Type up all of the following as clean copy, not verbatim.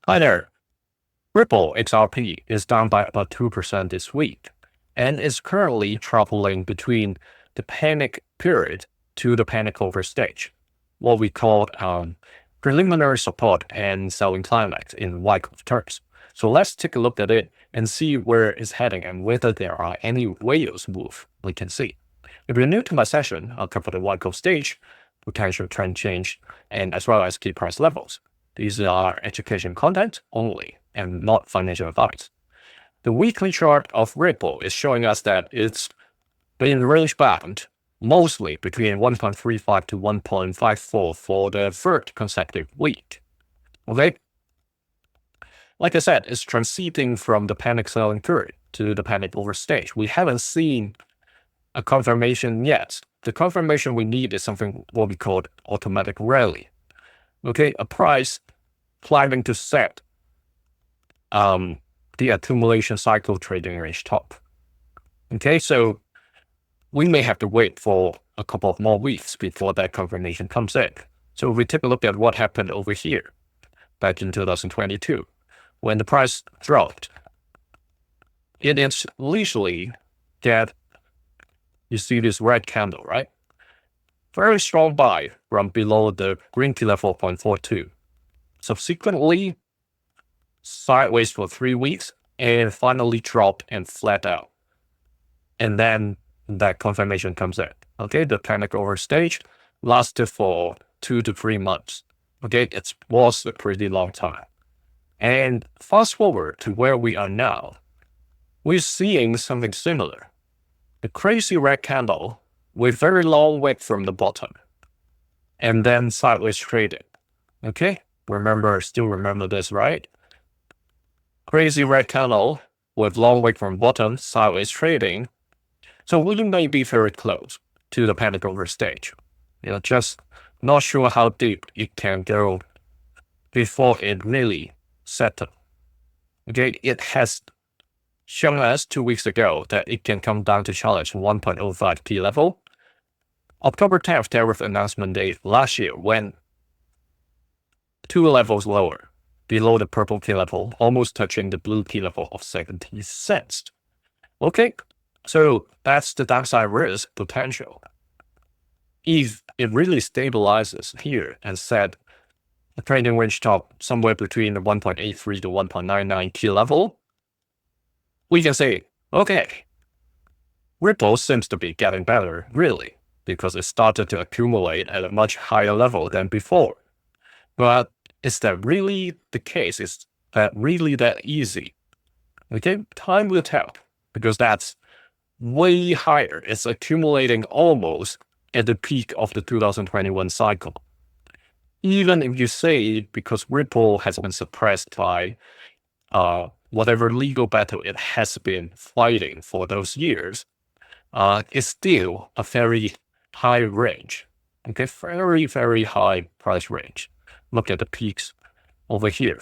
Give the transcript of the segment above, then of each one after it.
Hi there. Ripple XRP is down by about 2% this week and is currently traveling between the panic period to the panic over stage, what we call preliminary support and selling climax in Wyckoff terms. So let's take a look at it and see where it's heading and whether there are any whales move we can see. If you're new to my session, I'll cover the Wyckoff stage, potential trend change, and as well as key price levels. These are education content only and not financial advice. The weekly chart of Ripple is showing us that it's been range bound mostly between 1.35 to 1.54 for the third consecutive week. Okay? Like I said, it's transiting from the panic selling period to the panic over stage. We haven't seen a confirmation yet. The confirmation we need is something what we call automatic rally. Okay, a price climbing to set the accumulation cycle trading range top. Okay, so we may have to wait for a couple of more weeks before that confirmation comes in. So if we take a look at what happened over here back in 2022, when the price dropped, it initially that you see this red candle, right? Very strong buy from below the green key level of 0.42. Subsequently, sideways for 3 weeks and finally dropped and flat out. And then that confirmation comes in. Okay, the panic over stage lasted for 2 to 3 months. Okay, it was a pretty long time. And fast forward to where we are now, we're seeing something similar. The crazy red candle with very long wick from the bottom and then sideways traded. Okay, still remember this, right? Crazy red candle with long wick from bottom, sideways trading. So we may be very close to the panic over stage. Just not sure how deep it can go before it really settles. Okay, it has shown us 2 weeks ago that it can come down to challenge 1.05 P level. October 10th tariff announcement date last year went 2 levels lower, below the purple key level, almost touching the blue key level of 70 cents. Okay, so that's the downside risk potential. If it really stabilizes here and set a trading range top somewhere between the 1.83 to 1.99 key level, we can say, okay, Ripple seems to be getting better, really, because it started to accumulate at a much higher level than before. But is that really the case? Is that really that easy? Okay, time will tell, because that's way higher. It's accumulating almost at the peak of the 2021 cycle. Even if you say because Ripple has been suppressed by whatever legal battle it has been fighting for those years, it's still a very high range. Okay, very, very high price range. Look at the peaks over here.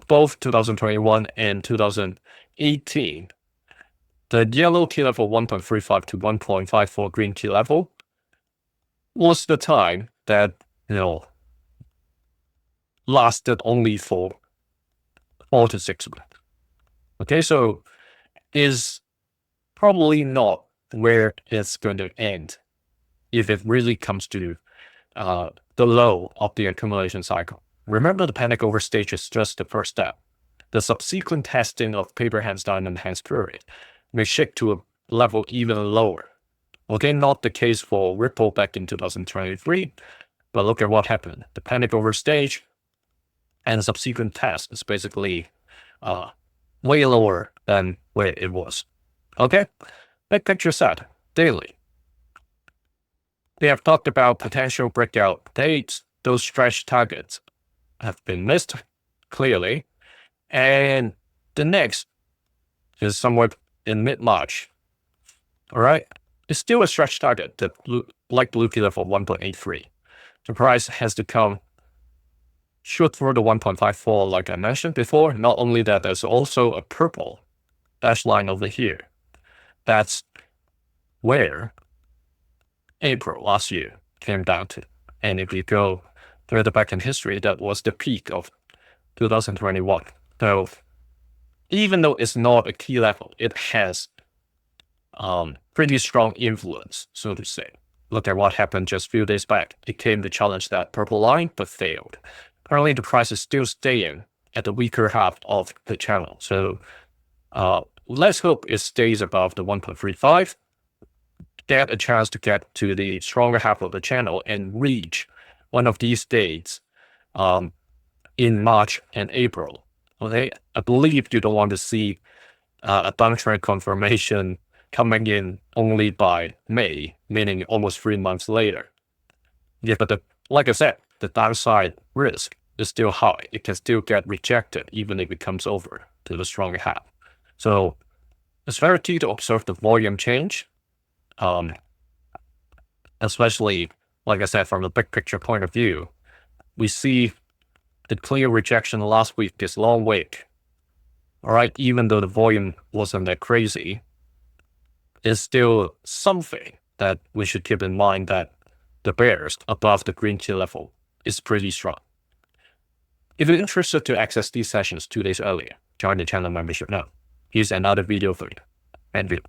Both 2021 and 2018, the yellow key level 1.35 to 1.54 green key level was the time that, lasted only for 4 to 6 months. Okay, so is probably not where it's going to end if it really comes to the low of the accumulation cycle. Remember, the panic over stage is just the first step. The subsequent testing of paper hands down and hands period may shift to a level even lower. Okay, not the case for Ripple back in 2023, but look at what happened. The panic over stage and the subsequent test is basically way lower than where it was. Okay, big picture set, daily. They have talked about potential breakout dates. Those stretch targets have been missed, clearly. And the next is somewhere in mid-March. All right? It's still a stretch target, the blue key level 1.83. The price has to come shoot through the 1.54 like I mentioned before. Not only that, there's also a purple dash line over here. That's where April last year came down to. And if you go further back in history, that was the peak of 2021. So even though it's not a key level, it has pretty strong influence, so to say. Look at what happened just a few days back. It came to challenge that purple line, but failed. Currently, the price is still staying at the weaker half of the channel. So let's hope it stays above the 1.35, get a chance to get to the stronger half of the channel and reach one of these dates in March and April. Okay, I believe you don't want to see a downtrend confirmation coming in only by May, meaning almost 3 months later. Yeah, but like I said, the downside risk is still high. It can still get rejected even if it comes over to the stronger half. So it's very key to observe the volume change, especially, like I said, from the big picture point of view. We see the clear rejection last week, this long wick. All right, even though the volume wasn't that crazy, it's still something that we should keep in mind, that the bears above the green key level is pretty strong. If you're interested to access these sessions 2 days earlier, join the channel membership now. Here's another video for you. Thank you.